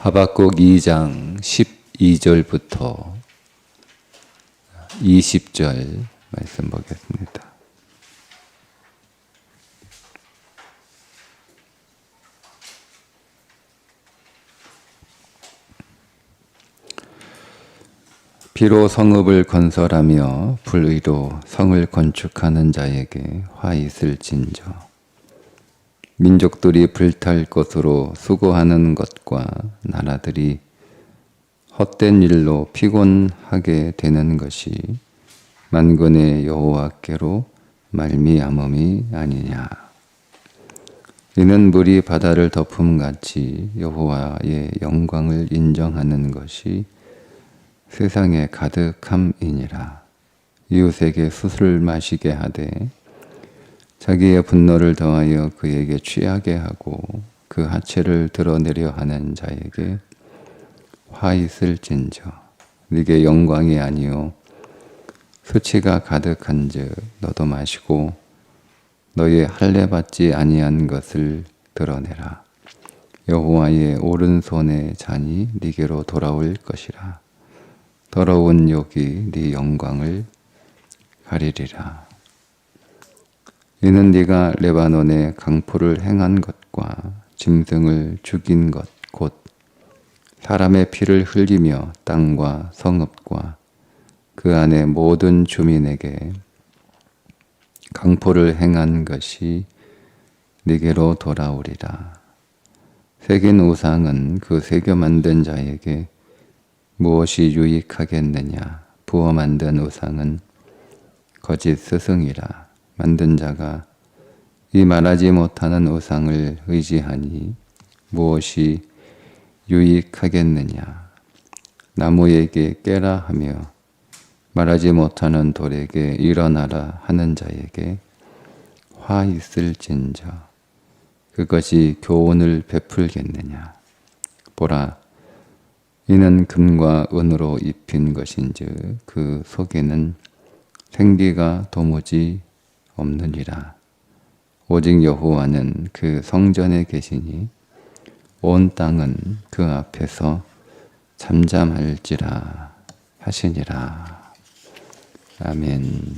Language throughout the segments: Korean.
하박국 2장 12절부터 20절 말씀 보겠습니다. 피로 성읍을 건설하며 불의로 성을 건축하는 자에게 화 있을진저. 민족들이 불탈 것으로 수고하는 것과 나라들이 헛된 일로 피곤하게 되는 것이 만군의 여호와께로 말미암음이 아니냐. 이는 물이 바다를 덮음같이 여호와의 영광을 인정하는 것이 세상에 가득함이니라. 이웃에게 술을 마시게 하되 자기의 분노를 더하여 그에게 취하게 하고 그 하체를 드러내려 하는 자에게 화 있을진저. 네게 영광이 아니요 수치가 가득한즉 너도 마시고 너의 할례 받지 아니한 것을 드러내라. 여호와의 오른손의 잔이 네게로 돌아올 것이라. 더러운 욕이 네 영광을 가리리라. 이는 네가 레바논에 강포를 행한 것과 짐승을 죽인 것 곧 사람의 피를 흘리며 땅과 성읍과 그 안의 모든 주민에게 강포를 행한 것이 네게로 돌아오리라. 새긴 우상은 그 새겨 만든 자에게 무엇이 유익하겠느냐. 부어 만든 우상은 거짓 스승이라. 만든 자가 이 말하지 못하는 우상을 의지하니 무엇이 유익하겠느냐. 나무에게 깨라 하며 말하지 못하는 돌에게 일어나라 하는 자에게 화 있을진저. 그것이 교훈을 베풀겠느냐. 보라, 이는 금과 은으로 입힌 것인즉 그 속에는 생기가 도무지 없느니라. 오직 여호와는 그 성전에 계시니 온 땅은 그 앞에서 잠잠할지라 하시니라. 아멘.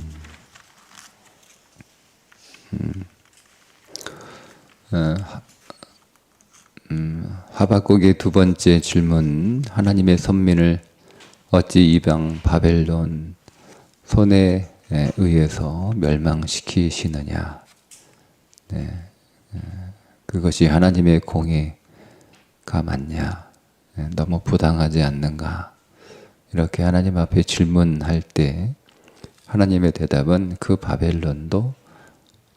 하박국의 두 번째 질문, 하나님의 선민을 어찌 이방 바벨론 손에 의해서 멸망시키시느냐. 그것이 하나님의 공의가 맞냐. 너무 부당하지 않는가. 이렇게 하나님 앞에 질문할 때 하나님의 대답은 그 바벨론도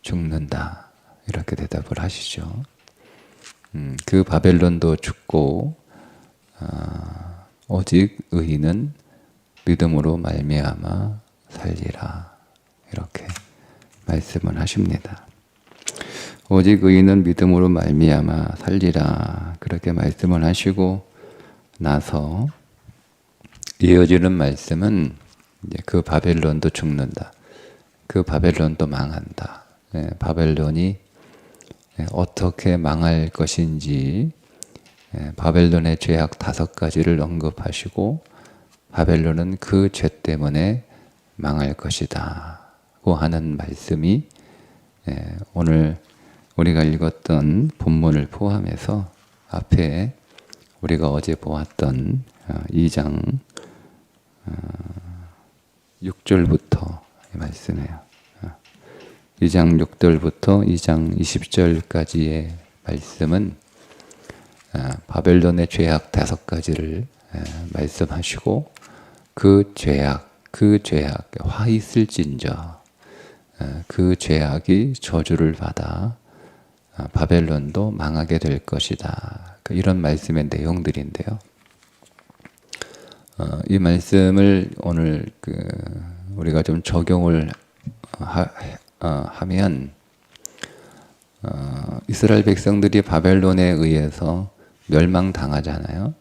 죽는다. 이렇게 대답을 하시죠. 그 바벨론도 죽고 오직 의인은 믿음으로 말미암아 살리라. 이렇게 말씀을 하십니다. 오직 의인은 믿음으로 말미암아 살리라. 그렇게 말씀을 하시고 나서 이어지는 말씀은 이제 그 바벨론도 죽는다. 그 바벨론도 망한다. 바벨론이 어떻게 망할 것인지 바벨론의 죄악 5가지를 언급하시고 바벨론은 그 죄 때문에 망할 것이다 고 하는 말씀이 오늘 우리가 읽었던 본문을 포함해서 앞에 우리가 어제 보았던 2장 6절부터 말씀이에요. 2장 6절부터 2장 20절까지의 말씀은 바벨론의 죄악 5가지를 말씀하시고 그 죄악 화 있을진저. 그 죄악이 저주를 받아 바벨론도 망하게 될 것이다. 이런 말씀의 내용들인데요. 이 말씀을 오늘 우리가 좀 적용을 하면 이스라엘 백성들이 바벨론에 의해서 멸망당하잖아요.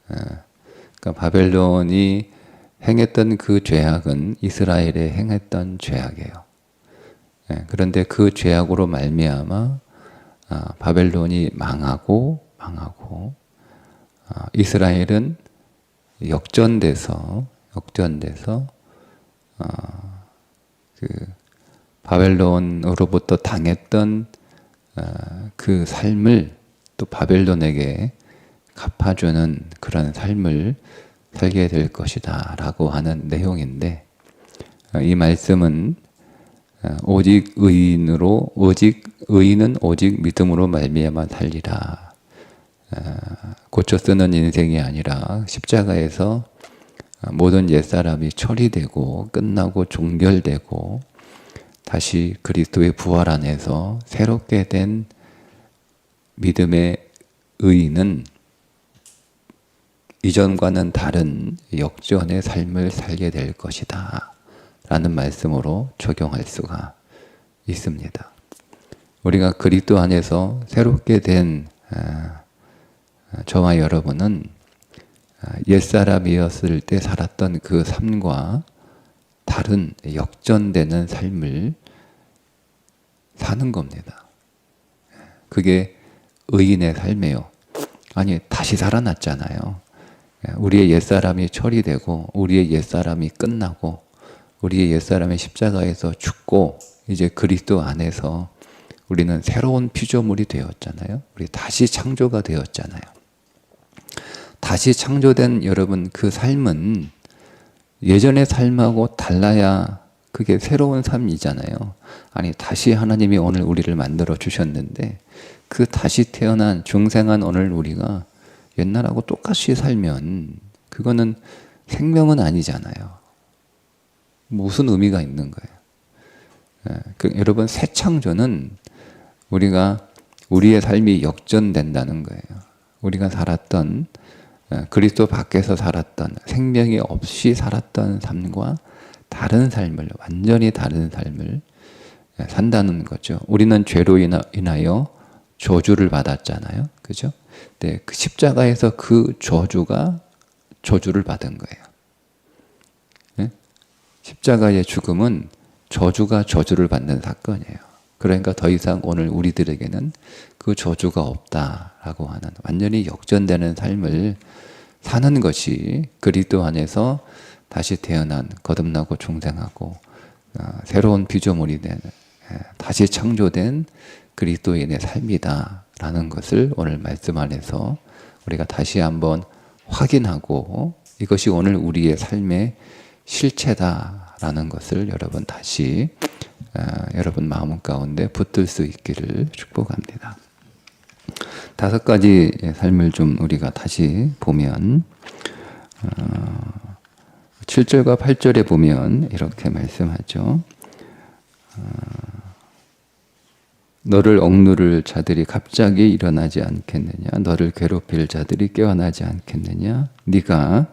그러니까 바벨론이 행했던 그 죄악은 이스라엘에 행했던 죄악이에요. 그런데 그 죄악으로 말미암아 바벨론이 망하고 이스라엘은 역전돼서 그 바벨론으로부터 당했던 그 삶을 또 바벨론에게 갚아주는 그런 삶을 살게 될 것이다 라고 하는 내용인데, 이 말씀은 오직 의인은 오직 믿음으로 말미암아 살리라, 고쳐 쓰는 인생이 아니라 십자가에서 모든 옛사람이 처리되고 끝나고 종결되고 다시 그리스도의 부활 안에서 새롭게 된 믿음의 의인은 이전과는 다른 역전의 삶을 살게 될 것이다 라는 말씀으로 적용할 수가 있습니다. 우리가 그리스도 안에서 새롭게 된 저와 여러분은 옛사람이었을 때 살았던 그 삶과 다른 역전되는 삶을 사는 겁니다. 그게 의인의 삶이에요. 아니, 다시 살아났잖아요. 우리의 옛사람이 처리되고 우리의 옛사람이 끝나고 우리의 옛사람의 십자가에서 죽고 이제 그리스도 안에서 우리는 새로운 피조물이 되었잖아요. 우리 다시 창조가 되었잖아요. 다시 창조된 여러분, 그 삶은 예전의 삶하고 달라야 그게 새로운 삶이잖아요. 아니, 다시 하나님이 오늘 우리를 만들어 주셨는데 그 다시 태어난 중생한 오늘 우리가 옛날하고 똑같이 살면 그거는 생명은 아니잖아요. 무슨 의미가 있는 거예요? 여러분, 새 창조는 우리가 우리의 삶이 역전된다는 거예요. 우리가 살았던 그리스도 밖에서 살았던 생명이 없이 살았던 삶과 다른 삶을, 완전히 다른 삶을 산다는 거죠. 우리는 죄로 인하여 저주를 받았잖아요. 그죠? 네, 그 십자가에서 그 저주를 받은 거예요. 네? 십자가의 죽음은 저주가 저주를 받는 사건이에요. 그러니까 더 이상 오늘 우리들에게는 그 저주가 없다라고 하는 완전히 역전되는 삶을 사는 것이 그리스도 안에서 다시 태어난 거듭나고 중생하고 새로운 피조물이 된 다시 창조된 그리스도인의 삶이다라는 것을 오늘 말씀 안에서 우리가 다시 한번 확인하고 이것이 오늘 우리의 삶의 실체다라는 것을 여러분 다시 여러분 마음 가운데 붙들 수 있기를 축복합니다. 5가지 삶을 좀 우리가 다시 보면 7절과 8절에 보면 이렇게 말씀하죠. 너를 억누를 자들이 갑자기 일어나지 않겠느냐? 너를 괴롭힐 자들이 깨어나지 않겠느냐? 네가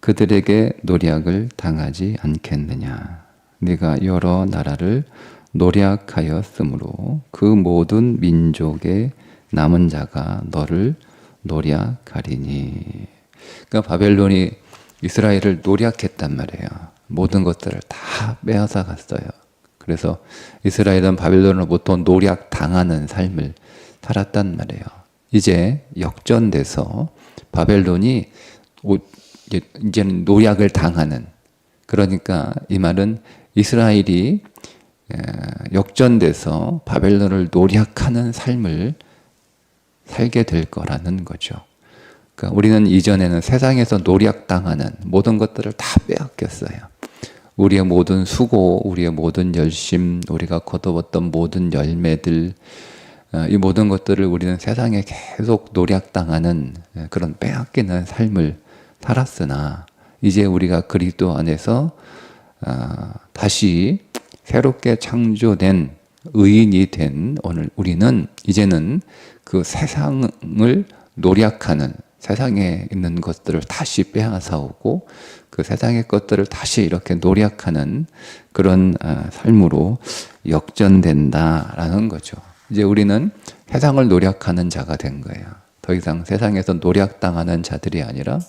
그들에게 노략을 당하지 않겠느냐? 네가 여러 나라를 노략하였으므로 그 모든 민족의 남은 자가 너를 노략하리니. 그러니까 바벨론이 이스라엘을 노략했단 말이에요. 모든 것들을 다 빼앗아 갔어요. 그래서 이스라엘은 바벨론으로부터 노략당하는 삶을 살았단 말이에요. 이제 역전돼서 바벨론이 이제는 노략을 당하는, 그러니까 이 말은 이스라엘이 역전돼서 바벨론을 노략하는 삶을 살게 될 거라는 거죠. 그러니까 우리는 이전에는 세상에서 노략당하는 모든 것들을 다 빼앗겼어요. 우리의 모든 수고, 우리의 모든 열심, 우리가 거둬봤던 모든 열매들, 이 모든 것들을 우리는 세상에 계속 노략당하는 그런 빼앗기는 삶을 살았으나 이제 우리가 그리스도 안에서 다시 새롭게 창조된 의인이 된 오늘 우리는 이제는 그 세상을 노략하는, 세상에 있는 것들을 다시 빼앗아오고 그 세상의 것들을 다시 이렇게 노략하는 그런 삶으로 역전된다라는 거죠. 이제 우리는 세상을 노략하는 자가 된 거예요. 더 이상 세상에서 노략당하는 자들이 아니라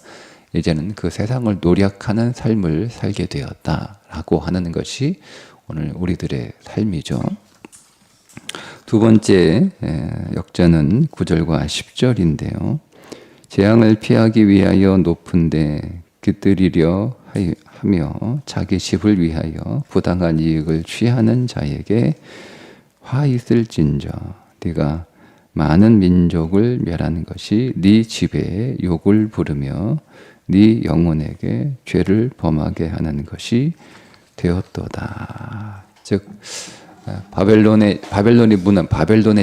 이제는 그 세상을 노략하는 삶을 살게 되었다라고 하는 것이 오늘 우리들의 삶이죠. 두 번째 역전은 9절과 10절인데요. 재앙을 피하기 위하여 높은데 깃들이려 하며 자기 집을 위하여 부당한 이익을 취하는 자에게 화 있을진저. 네가 많은 민족을 멸하는 것이 네 집에 욕을 부르며 네 영혼에게 죄를 범하게 하는 것이 되었도다. 즉 바벨론의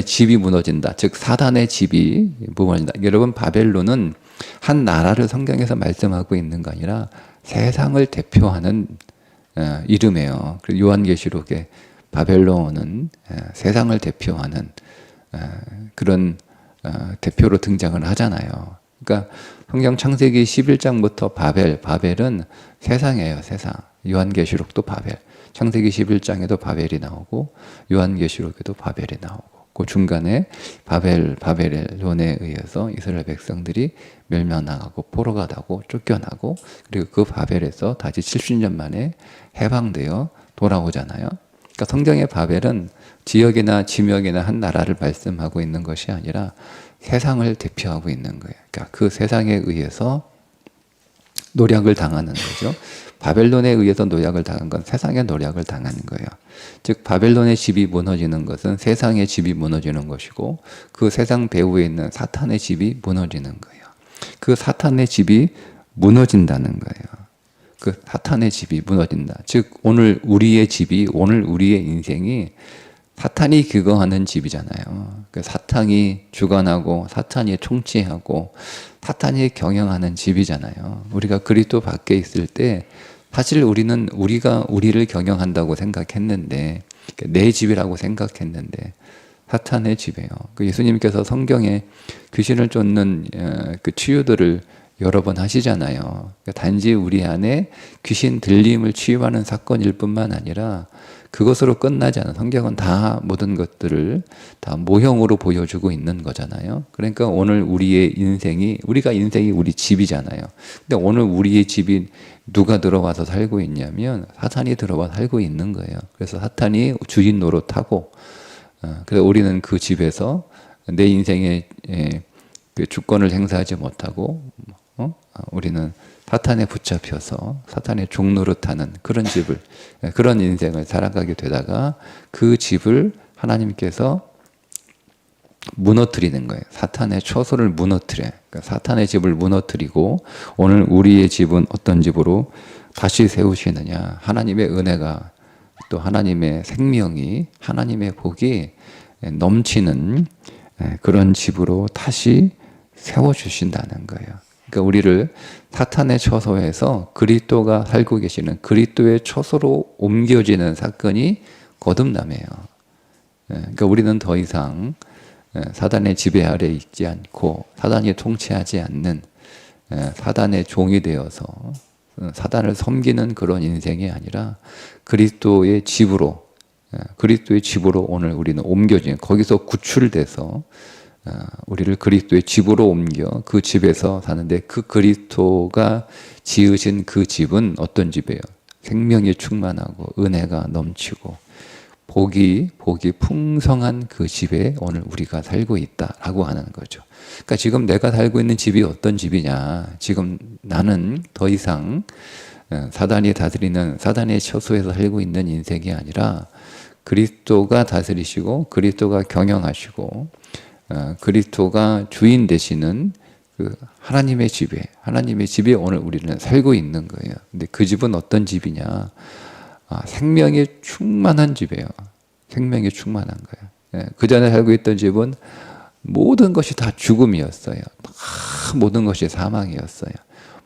집이 무너진다. 즉 사단의 집이 무너진다. 여러분, 바벨론은 한 나라를 성경에서 말씀하고 있는 거 아니라 세상을 대표하는 이름이에요. 그리고 요한계시록에 바벨론은 세상을 대표하는 그런 대표로 등장을 하잖아요. 그러니까 성경 창세기 11장부터 바벨은 세상이에요. 세상. 요한계시록도 바벨. 창세기 11장에도 바벨이 나오고 요한계시록에도 바벨이 나오고 그 중간에 바벨론에 의해서 이스라엘 백성들이 멸망당하고 포로가 나고 쫓겨나고 그리고 그 바벨에서 다시 70년 만에 해방되어 돌아오잖아요. 그러니까 성경의 바벨은 지역이나 지명이나 한 나라를 말씀하고 있는 것이 아니라 세상을 대표하고 있는 거예요. 그러니까 그 세상에 의해서 노략을 당하는 거죠. 바벨론에 의해서 노략을 당한 건 세상의 노략을 당하는 거예요. 즉 바벨론의 집이 무너지는 것은 세상의 집이 무너지는 것이고 그 세상 배후에 있는 사탄의 집이 무너지는 거예요. 그 사탄의 집이 무너진다는 거예요. 그 사탄의 집이 무너진다. 즉 오늘 우리의 집이, 오늘 우리의 인생이 사탄이 규거하는 집이잖아요. 그 사탄이 주관하고 사탄이 통치하고 사탄이 경영하는 집이잖아요. 우리가 그리스도 밖에 있을 때 사실 우리가 우리를 경영한다고 생각했는데, 내 집이라고 생각했는데 사탄의 집이에요. 그 예수님께서 성경에 귀신을 쫓는 그 치유들을 여러 번 하시잖아요. 단지 우리 안에 귀신 들림을 치유하는 사건일 뿐만 아니라 그것으로 끝나지 않아. 성경은 다 모든 것들을 다 모형으로 보여주고 있는 거잖아요. 그러니까 오늘 우리의 인생이 우리 집이잖아요. 근데 오늘 우리의 집이 누가 들어와서 살고 있냐면 사탄이 들어와 살고 있는 거예요. 그래서 사탄이 주인 노릇하고 그래서 우리는 그 집에서 내 인생의 그 주권을 행사하지 못하고 우리는 사탄에 붙잡혀서 사탄의 종노릇하는 그런 집을, 그런 인생을 살아가게 되다가 그 집을 하나님께서 무너뜨리는 거예요. 사탄의 처소를 무너뜨려요. 그러니까 사탄의 집을 무너뜨리고 오늘 우리의 집은 어떤 집으로 다시 세우시느냐. 하나님의 은혜가 또 하나님의 생명이, 하나님의 복이 넘치는 그런 집으로 다시 세워주신다는 거예요. 그러니까 우리를 사탄의 처소에서 그리스도가 살고 계시는 그리스도의 처소로 옮겨지는 사건이 거듭남이에요. 그러니까 우리는 더 이상 사단의 지배 아래 있지 않고 사단이 통치하지 않는 사단의 종이 되어서 사단을 섬기는 그런 인생이 아니라 그리스도의 집으로 오늘 우리는 옮겨진, 거기서 구출돼서 우리를 그리스도의 집으로 옮겨 그 집에서 사는데, 그 그리스도가 지으신 그 집은 어떤 집이에요? 생명이 충만하고 은혜가 넘치고 복이 풍성한 그 집에 오늘 우리가 살고 있다라고 하는 거죠. 그러니까 지금 내가 살고 있는 집이 어떤 집이냐? 지금 나는 더 이상 사단이 다스리는 사단의 처소에서 살고 있는 인생이 아니라 그리스도가 다스리시고 그리스도가 경영하시고 그리스도가 주인 되시는 그 하나님의 집에 오늘 우리는 살고 있는 거예요. 근데 그 집은 어떤 집이냐? 생명이 충만한 집이에요. 생명이 충만한 거예요. 그 전에 살고 있던 집은 모든 것이 다 죽음이었어요. 다 모든 것이 사망이었어요.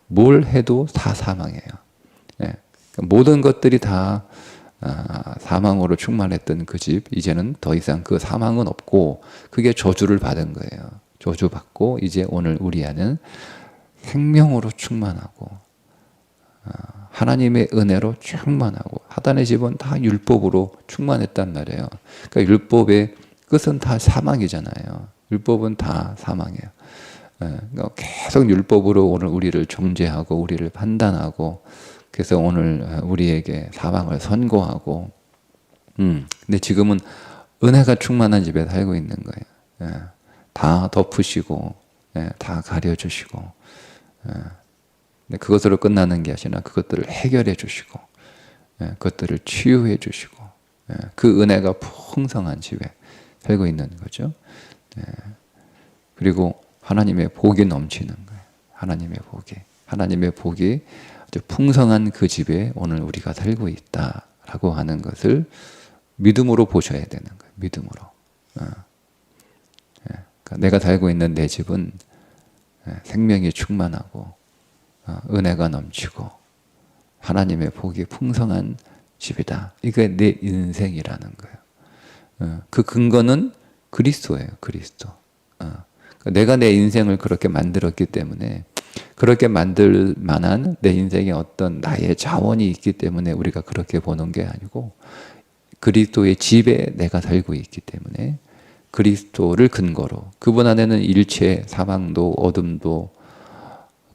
뭘 해도 다 사망이에요. 모든 것들이 다 사망으로 충만했던 그 집, 이제는 더 이상 그 사망은 없고 그게 저주를 받은 거예요. 저주받고 이제 오늘 우리 안은 생명으로 충만하고 하나님의 은혜로 충만하고, 사단의 집은 다 율법으로 충만했단 말이에요. 그러니까 율법의 끝은 다 사망이잖아요. 율법은 다 사망이에요. 그러니까 계속 율법으로 오늘 우리를 정죄하고 우리를 판단하고, 그래서 오늘 우리에게 사망을 선고하고, 근데 지금은 은혜가 충만한 집에 살고 있는 거예요. 다 덮으시고 다 가려주시고, 그것으로 끝나는 게 아니라 그것들을 해결해 주시고, 그것들을 치유해 주시고, 그 은혜가 풍성한 집에 살고 있는 거죠. 그리고 하나님의 복이 넘치는 거예요. 하나님의 복이 아주 풍성한 그 집에 오늘 우리가 살고 있다라고 하는 것을 믿음으로 보셔야 되는 거예요. 믿음으로. 그러니까 내가 살고 있는 내 집은 생명이 충만하고 은혜가 넘치고 하나님의 복이 풍성한 집이다. 이게 내 인생이라는 거예요. 그 근거는 그리스도예요. 그리스도. 그러니까 내가 내 인생을 그렇게 만들었기 때문에, 그렇게 만들 만한 내 인생에 어떤 나의 자원이 있기 때문에 우리가 그렇게 보는 게 아니고, 그리스도의 집에 내가 살고 있기 때문에 그리스도를 근거로, 그분 안에는 일체 사망도 어둠도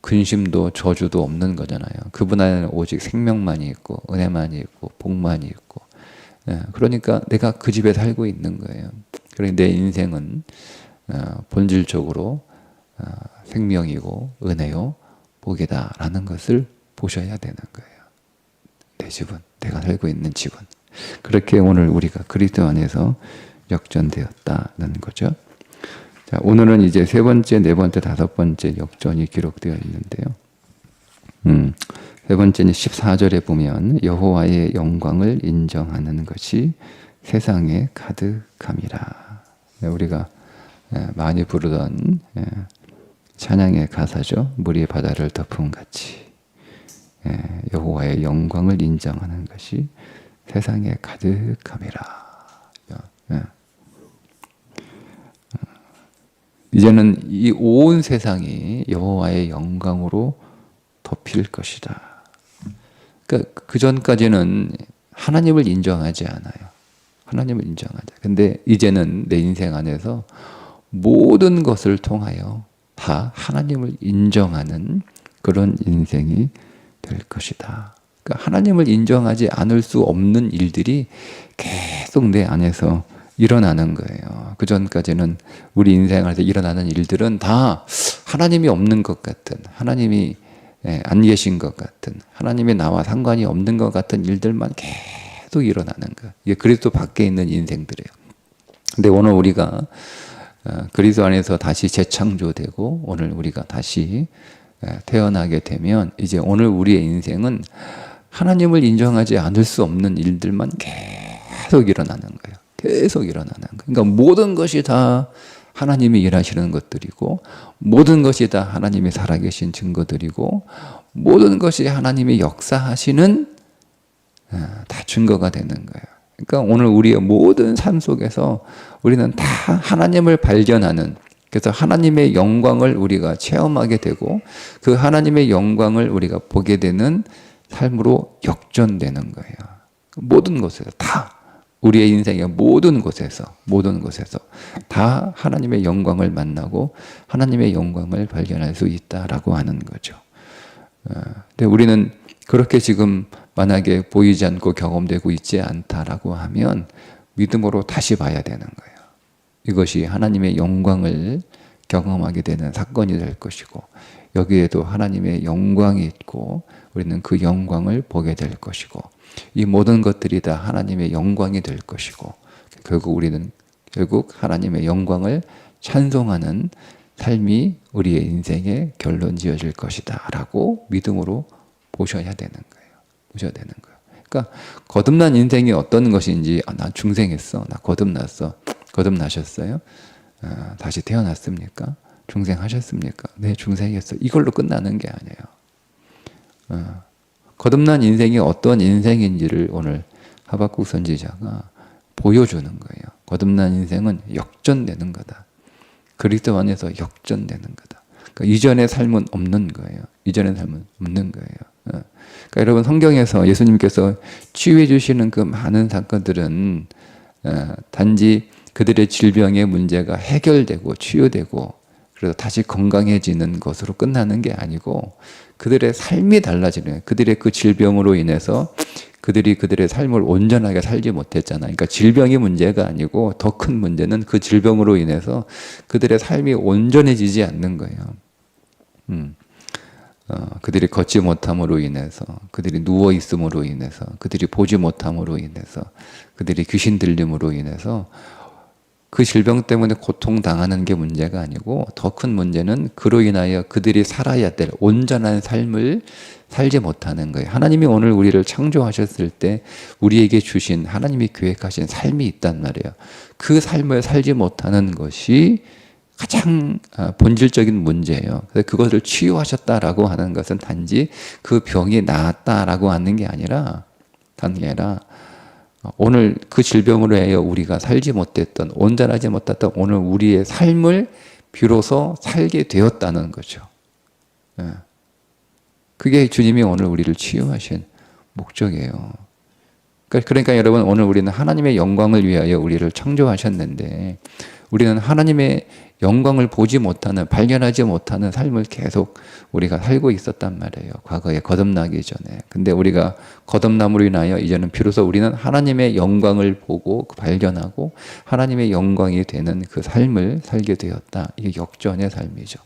근심도 저주도 없는 거잖아요. 그분 안에는 오직 생명만이 있고 은혜만이 있고 복만이 있고, 그러니까 내가 그 집에 살고 있는 거예요. 그러니까 내 인생은 본질적으로 생명이고 은혜요 복이다라는 것을 보셔야 되는 거예요. 내 집은, 내가 살고 있는 집은 그렇게 오늘 우리가 그리스도 안에서 역전되었다는 거죠. 자, 오늘은 이제 세 번째, 네 번째, 다섯 번째 역전이 기록되어 있는데요. 세 번째는 14절에 보면 여호와의 영광을 인정하는 것이 세상에 가득함이라. 우리가 많이 부르던 찬양의 가사죠. 물이 바다를 덮은 같이 여호와의 영광을 인정하는 것이 세상에 가득함이라. 이제는 이 온 세상이 여호와의 영광으로 덮일 것이다. 그러니까 그 전까지는 하나님을 인정하지 않아요. 하나님을 인정하자. 근데 이제는 내 인생 안에서 모든 것을 통하여 다 하나님을 인정하는 그런 인생이 될 것이다. 그러니까 하나님을 인정하지 않을 수 없는 일들이 계속 내 안에서 일어나는 거예요. 그 전까지는 우리 인생 안에서 일어나는 일들은 다 하나님이 없는 것 같은, 하나님이 안 계신 것 같은, 하나님이 나와 상관이 없는 것 같은 일들만 계속 일어나는 거예요. 이게 그리스도 밖에 있는 인생들이에요. 근데 오늘 우리가 그리스도 안에서 다시 재창조되고 오늘 우리가 다시 태어나게 되면 이제 오늘 우리의 인생은 하나님을 인정하지 않을 수 없는 일들만 계속 일어나는 거예요. 계속 일어나는 거예요. 그러니까 모든 것이 다 하나님이 일하시는 것들이고, 모든 것이 다 하나님이 살아계신 증거들이고, 모든 것이 하나님이 역사하시는 다 증거가 되는 거예요. 그러니까 오늘 우리의 모든 삶 속에서 우리는 다 하나님을 발견하는, 그래서 하나님의 영광을 우리가 체험하게 되고 그 하나님의 영광을 우리가 보게 되는 삶으로 역전되는 거예요. 모든 곳에서 다, 우리의 인생의 모든 곳에서 다 하나님의 영광을 만나고 하나님의 영광을 발견할 수 있다라고 하는 거죠. 근데 우리는 그렇게 지금 만약에 보이지 않고 경험되고 있지 않다라고 하면 믿음으로 다시 봐야 되는 거예요. 이것이 하나님의 영광을 경험하게 되는 사건이 될 것이고, 여기에도 하나님의 영광이 있고 우리는 그 영광을 보게 될 것이고, 이 모든 것들이 다 하나님의 영광이 될 것이고, 결국 하나님의 영광을 찬송하는 삶이 우리의 인생의 결론 지어질 것이다 라고 믿음으로 보셔야 되는 거예요. 그러니까 거듭난 인생이 어떤 것인지, 나 중생했어, 나 거듭났어, 거듭나셨어요? 다시 태어났습니까? 중생하셨습니까? 네, 중생했어. 이걸로 끝나는 게 아니에요. 거듭난 인생이 어떤 인생인지를 오늘 하박국 선지자가 보여주는 거예요. 거듭난 인생은 역전되는 거다. 그리스도 안에서 역전되는 거다. 그러니까 이전의 삶은 없는 거예요. 그러니까 여러분, 성경에서 예수님께서 치유해 주시는 그 많은 사건들은 단지 그들의 질병의 문제가 해결되고 치유되고 그래서 다시 건강해지는 것으로 끝나는 게 아니고 그들의 삶이 달라지는 거예요. 그들의 그 질병으로 인해서 그들이 그들의 삶을 온전하게 살지 못했잖아요. 그러니까 질병이 문제가 아니고 더 큰 문제는 그 질병으로 인해서 그들의 삶이 온전해지지 않는 거예요. 그들이 걷지 못함으로 인해서, 그들이 누워 있음으로 인해서, 그들이 보지 못함으로 인해서, 그들이 귀신 들림으로 인해서 그 질병 때문에 고통당하는 게 문제가 아니고 더 큰 문제는 그로 인하여 그들이 살아야 될 온전한 삶을 살지 못하는 거예요. 하나님이 오늘 우리를 창조하셨을 때 우리에게 주신, 하나님이 계획하신 삶이 있단 말이에요. 그 삶을 살지 못하는 것이 가장 본질적인 문제예요. 그래서 그것을 치유하셨다라고 하는 것은 단지 그 병이 나았다라고 하는 게 아니라, 오늘 그 질병으로 해여 우리가 살지 못했던, 온전하지 못했던 오늘 우리의 삶을 비로소 살게 되었다는 거죠. 그게 주님이 오늘 우리를 치유하신 목적이에요. 그러니까 여러분, 오늘 우리는 하나님의 영광을 위하여 우리를 창조하셨는데 우리는 하나님의 영광을 보지 못하는, 발견하지 못하는 삶을 계속 우리가 살고 있었단 말이에요. 과거에 거듭나기 전에. 근데 우리가 거듭남으로 인하여 이제는 비로소 우리는 하나님의 영광을 보고 발견하고 하나님의 영광이 되는 그 삶을 살게 되었다. 이게 역전의 삶이죠.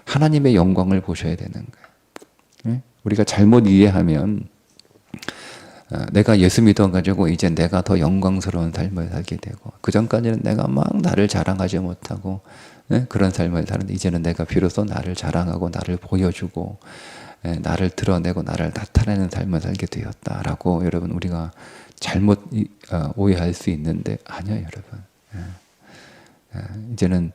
하나님의 영광을 보셔야 되는 거예요. 우리가 잘못 이해하면 내가 예수 믿어가지고 이제 내가 더 영광스러운 삶을 살게 되고, 그 전까지는 내가 막 나를 자랑하지 못하고 그런 삶을 사는데 이제는 내가 비로소 나를 자랑하고 나를 보여주고 나를 드러내고 나를 나타내는 삶을 살게 되었다라고 여러분 우리가 잘못 오해할 수 있는데 아니요 여러분. 이제는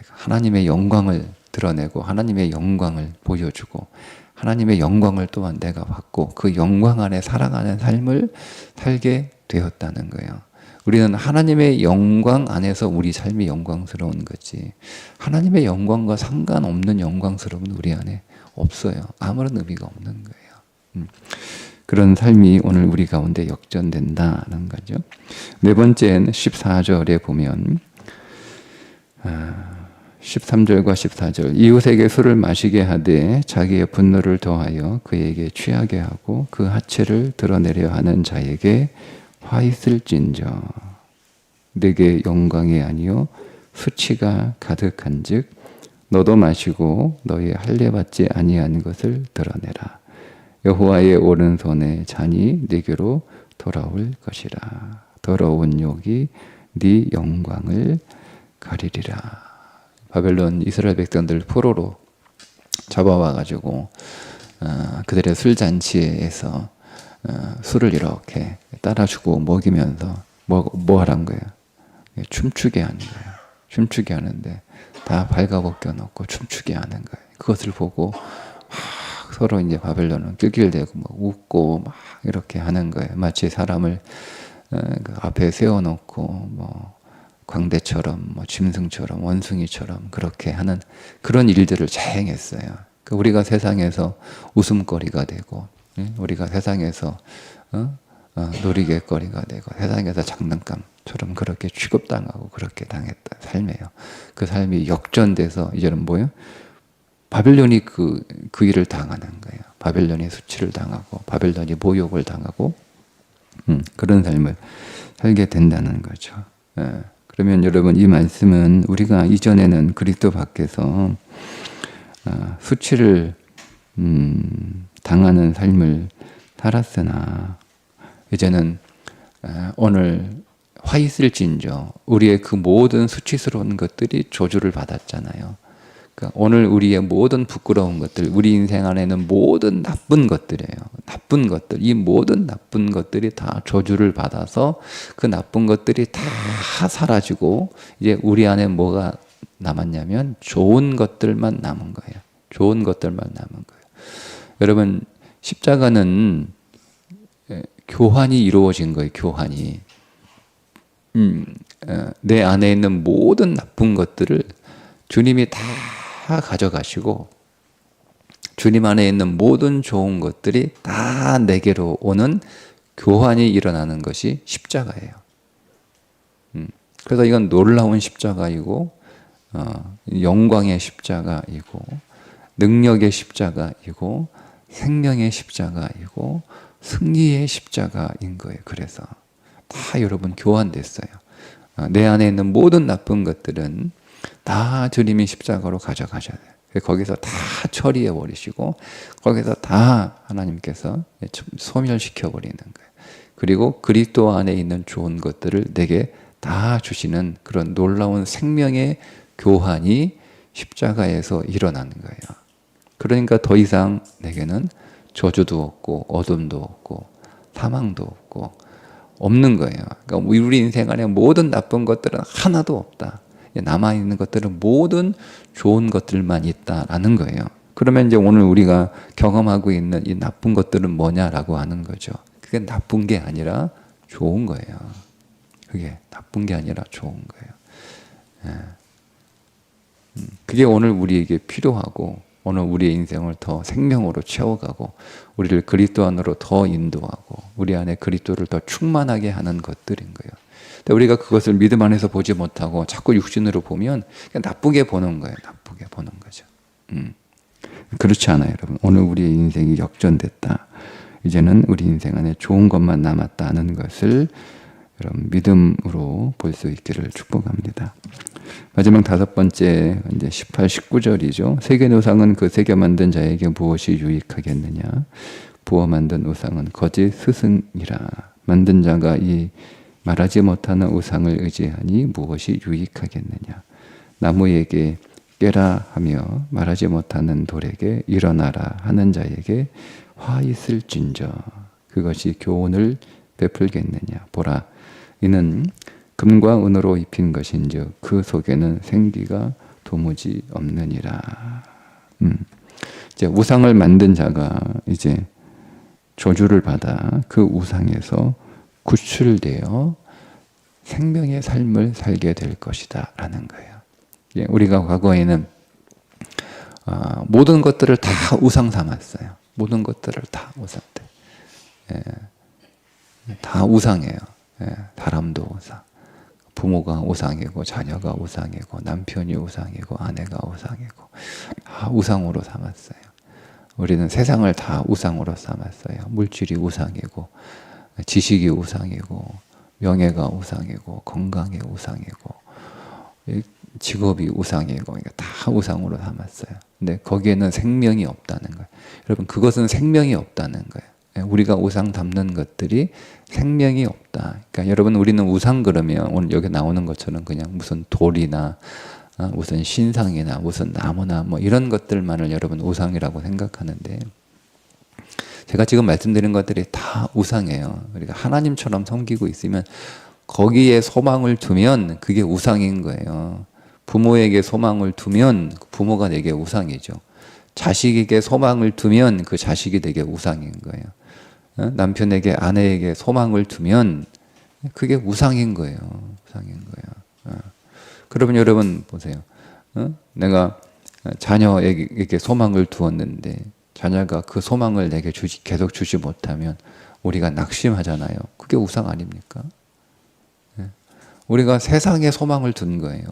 하나님의 영광을 드러내고 하나님의 영광을 보여주고 하나님의 영광을 또한 내가 받고 그 영광 안에 살아가는 삶을 살게 되었다는 거예요. 우리는 하나님의 영광 안에서 우리 삶이 영광스러운 거지, 하나님의 영광과 상관없는 영광스러움은 우리 안에 없어요. 아무런 의미가 없는 거예요. 그런 삶이 오늘 우리 가운데 역전된다는 거죠. 네 번째는 14절에 보면 13절과 14절, 이웃에게 술을 마시게 하되 자기의 분노를 더하여 그에게 취하게 하고 그 하체를 드러내려 하는 자에게 화 있을진저, 내게 영광이 아니요 수치가 가득한즉 너도 마시고 너의 할례 받지 아니한 것을 드러내라. 여호와의 오른손에 잔이 네게로 돌아올 것이라. 더러운 욕이 네 영광을 가리리라. 바벨론 이스라엘 백성들 포로로 잡아와가지고 그들의 술잔치에서 술을 이렇게 따라주고 먹이면서 뭐 하란 거예요? 춤추게 하는 거예요. 춤추게 하는데 다 발가벗겨 놓고 춤추게 하는 거예요. 그것을 보고 막 서로 이제 바벨론은 낄낄대고 막 웃고 막 이렇게 하는 거예요. 마치 사람을 그 앞에 세워놓고 뭐 광대처럼 뭐 짐승처럼 원숭이처럼 그렇게 하는 그런 일들을 자행했어요. 우리가 세상에서 웃음거리가 되고, 우리가 세상에서 놀이개거리가 되고, 세상에서 장난감처럼 그렇게 취급당하고 그렇게 당했던 삶이에요. 그 삶이 역전돼서 이제는 뭐예요? 바벨론이 그 일을 당하는 거예요. 바벨론이 수치를 당하고 바벨론이 모욕을 당하고 그런 삶을 살게 된다는 거죠. 그러면 여러분, 이 말씀은 우리가 이전에는 그리스도 밖에서 수치를 당하는 삶을 살았으나 이제는 오늘 화 있을진저, 우리의 그 모든 수치스러운 것들이 저주를 받았잖아요. 그러니까 오늘 우리의 모든 부끄러운 것들, 우리 인생 안에는 모든 나쁜 것들이에요. 나쁜 것들, 이 모든 나쁜 것들이 다 저주를 받아서 그 나쁜 것들이 다 사라지고 이제 우리 안에 뭐가 남았냐면 좋은 것들만 남은 거예요. 좋은 것들만 남은 거예요. 여러분, 십자가는 교환이 이루어진 거예요. 교환이. 내 안에 있는 모든 나쁜 것들을 주님이 다 가져가시고 주님 안에 있는 모든 좋은 것들이 다 내게로 오는 교환이 일어나는 것이 십자가예요. 그래서 이건 놀라운 십자가이고 영광의 십자가이고 능력의 십자가이고 생명의 십자가이고 승리의 십자가인 거예요. 그래서 다 여러분 교환됐어요. 내 안에 있는 모든 나쁜 것들은 다 주님이 십자가로 가져가셔야 돼요. 거기서 다 처리해 버리시고 거기서 다 하나님께서 소멸시켜 버리는 거예요. 그리고 그리스도 안에 있는 좋은 것들을 내게 다 주시는 그런 놀라운 생명의 교환이 십자가에서 일어나는 거예요. 그러니까 더 이상 내게는 저주도 없고 어둠도 없고 사망도 없고 없는 거예요. 그러니까 우리 인생 안에 모든 나쁜 것들은 하나도 없다. 남아있는 것들은 모든 좋은 것들만 있다라는 거예요. 그러면 이제 오늘 우리가 경험하고 있는 이 나쁜 것들은 뭐냐라고 하는 거죠. 그게 나쁜 게 아니라 좋은 거예요. 그게 나쁜 게 아니라 좋은 거예요. 그게 오늘 우리에게 필요하고 오늘 우리의 인생을 더 생명으로 채워가고 우리를 그리스도 안으로 더 인도하고 우리 안에 그리스도를 더 충만하게 하는 것들인 거예요. 근데 우리가 그것을 믿음 안에서 보지 못하고 자꾸 육신으로 보면 그냥 나쁘게 보는 거예요. 나쁘게 보는 거죠. 그렇지 않아요, 여러분. 오늘 우리의 인생이 역전됐다. 이제는 우리 인생 안에 좋은 것만 남았다는 것을 여러분 믿음으로 볼 수 있기를 축복합니다. 마지막 5번째 이제 18, 19절이죠. 세계 우상은 그 새겨 만든 자에게 무엇이 유익하겠느냐? 부어 만든 우상은 거짓 스승이라. 만든 자가 이 말하지 못하는 우상을 의지하니 무엇이 유익하겠느냐? 나무에게 깨라 하며 말하지 못하는 돌에게 일어나라 하는 자에게 화 있을진저 그것이 교훈을 베풀겠느냐? 보라, 이는 금과 은으로 입힌 것인즉 그 속에는 생기가 도무지 없느니라. 이제 우상을 만든 자가 이제 저주를 받아 그 우상에서 구출되어 생명의 삶을 살게 될 것이다 라는 거예요. 우리가 과거에는 모든 것들을 다 우상 삼았어요. 모든 것들을 다 우상들. 다 우상이에요. 사람도 우상. 부모가 우상이고 자녀가 우상이고 남편이 우상이고 아내가 우상이고 다 우상으로 삼았어요. 우리는 세상을 다 우상으로 삼았어요. 물질이 우상이고 지식이 우상이고 명예가 우상이고 건강이 우상이고 직업이 우상이고 다 우상으로 삼았어요. 근데 거기에는 생명이 없다는 거예요. 여러분 그것은 생명이 없다는 거예요. 우리가 우상 담는 것들이 생명이 없다. 그러니까 여러분 우리는 우상 그러면 오늘 여기 나오는 것처럼 그냥 무슨 돌이나 무슨 신상이나 무슨 나무나 뭐 이런 것들만을 여러분 우상이라고 생각하는데 제가 지금 말씀드린 것들이 다 우상이에요. 우리가 하나님처럼 섬기고 있으면 거기에 소망을 두면 그게 우상인 거예요. 부모에게 소망을 두면 부모가 내게 우상이죠. 자식에게 소망을 두면 그 자식이 되게 우상인 거예요. 남편에게 아내에게 소망을 두면 그게 우상인 거예요. 우상인 거예요. 그러면 여러분 보세요. 내가 자녀에게 소망을 두었는데 자녀가 그 소망을 내게 계속 주지 못하면 우리가 낙심하잖아요. 그게 우상 아닙니까? 우리가 세상에 소망을 둔 거예요.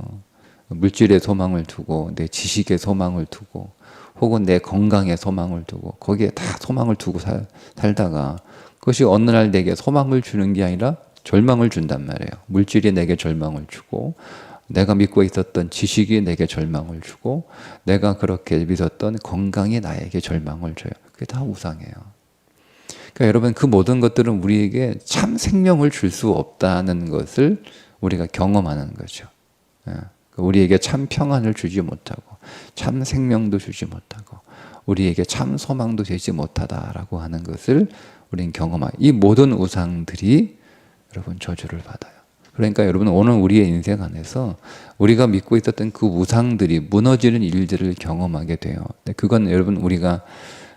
물질에 소망을 두고 내 지식에 소망을 두고 혹은 내 건강에 소망을 두고 거기에 다 소망을 두고 살다가 그것이 어느 날 내게 소망을 주는 게 아니라 절망을 준단 말이에요. 물질이 내게 절망을 주고 내가 믿고 있었던 지식이 내게 절망을 주고 내가 그렇게 믿었던 건강이 나에게 절망을 줘요. 그게 다 우상이에요. 그러니까 여러분 그 모든 것들은 우리에게 참 생명을 줄 수 없다는 것을 우리가 경험하는 거죠. 우리에게 참 평안을 주지 못하고 참 생명도 주지 못하고 우리에게 참 소망도 되지 못하다라고 하는 것을 우리는 경험하고 이 모든 우상들이 여러분 저주를 받아요. 그러니까 여러분 오늘 우리의 인생 안에서 우리가 믿고 있었던 그 우상들이 무너지는 일들을 경험하게 돼요. 그건 여러분 우리가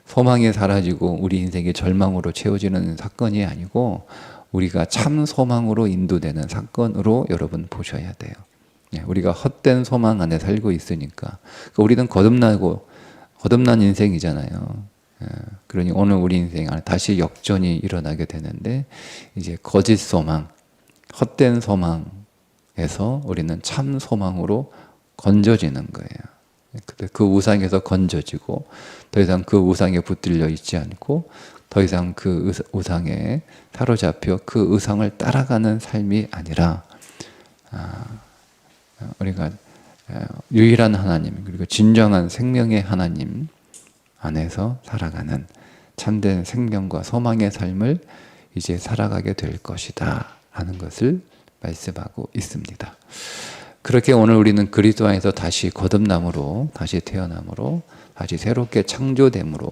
소망이 사라지고 우리 인생이 절망으로 채워지는 사건이 아니고 우리가 참 소망으로 인도되는 사건으로 여러분 보셔야 돼요. 우리가 헛된 소망 안에 살고 있으니까 우리는 거듭난 인생이잖아요. 그러니 오늘 우리 인생 안에 다시 역전이 일어나게 되는데 이제 거짓 소망, 헛된 소망에서 우리는 참 소망으로 건져지는 거예요. 그 우상에서 건져지고 더 이상 그 우상에 붙들려 있지 않고 더 이상 그 우상에 사로잡혀 그 우상을 따라가는 삶이 아니라 우리가 유일한 하나님 그리고 진정한 생명의 하나님 안에서 살아가는 참된 생명과 소망의 삶을 이제 살아가게 될 것이다 라는 것을 말씀하고 있습니다. 그렇게 오늘 우리는 그리스도 안에서 다시 거듭남으로 다시 태어남으로 다시 새롭게 창조됨으로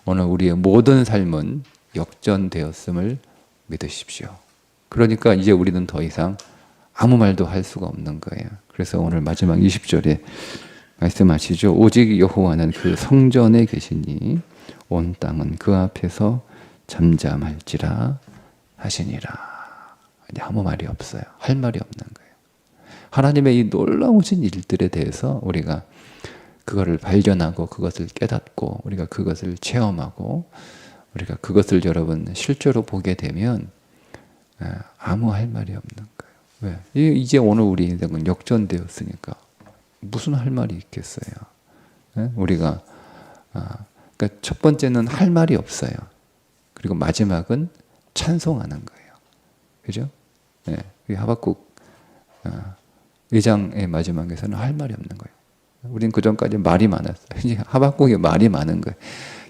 오늘 우리의 모든 삶은 역전되었음을 믿으십시오. 그러니까 이제 우리는 더 이상 아무 말도 할 수가 없는 거예요. 그래서 오늘 마지막 20절에 말씀하시죠. 오직 여호와는 그 성전에 계시니 온 땅은 그 앞에서 잠잠할지라 하시니라. 아무 말이 없어요. 할 말이 없는 거예요. 하나님의 이 놀라우신 일들에 대해서 우리가 그것을 발견하고 그것을 깨닫고 우리가 그것을 체험하고 우리가 그것을 여러분 실제로 보게 되면 아무 할 말이 없는 거예요. 왜? 이제 오늘 우리 인생은 역전되었으니까 무슨 할 말이 있겠어요? 우리가 그러니까 첫 번째는 할 말이 없어요. 그리고 마지막은 찬송하는 거예요. 그죠? 하박국 2장의 마지막에서는 할 말이 없는 거예요. 우린 그전까지 말이 많았어요. 이제 하박국이 말이 많은 거예요.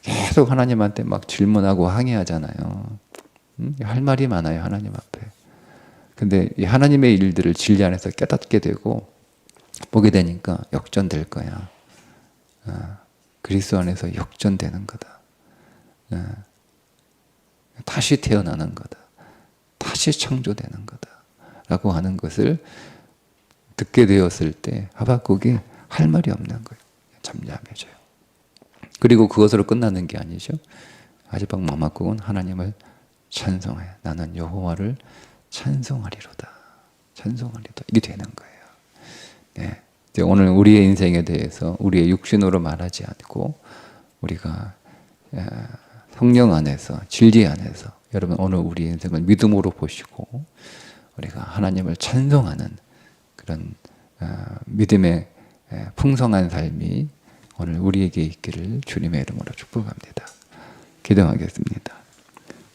계속 하나님한테 막 질문하고 항의하잖아요. 할 말이 많아요, 하나님 앞에. 근데 이 하나님의 일들을 진리 안에서 깨닫게 되고 보게 되니까 역전될 거야. 그리스도 안에서 역전되는 거다. 다시 태어나는 거다. 다시 창조되는 거다. 라고 하는 것을 듣게 되었을 때 하박국이 할 말이 없는 거예요. 잠잠해져요. 그리고 그것으로 끝나는 게 아니죠. 마지막 하박국은 하나님을 찬송해. 나는 여호와를 찬송하리로다. 찬송하리로다. 이게 되는 거예요. 네. 이제 오늘 우리의 인생에 대해서 우리의 육신으로 말하지 않고 우리가 성령 안에서 진리 안에서 여러분 오늘 우리 인생을 믿음으로 보시고 우리가 하나님을 찬송하는 그런 믿음의 풍성한 삶이 오늘 우리에게 있기를 주님의 이름으로 축복합니다. 기도하겠습니다.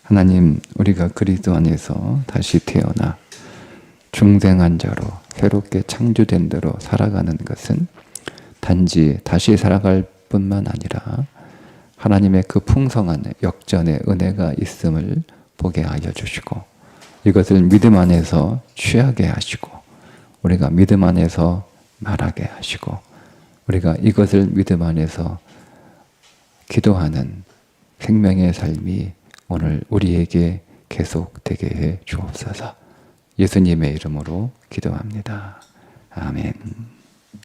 하나님, 우리가 그리스도 안에서 다시 태어나 중생한 자로 새롭게 창조된 대로 살아가는 것은 단지 다시 살아갈 뿐만 아니라 하나님의 그 풍성한 역전의 은혜가 있음을 보게 하여 주시고 이것을 믿음 안에서 취하게 하시고 우리가 믿음 안에서 말하게 하시고 우리가 이것을 믿음 안에서 기도하는 생명의 삶이 오늘 우리에게 계속되게 해 주옵소서. 예수님의 이름으로 기도합니다. 아멘.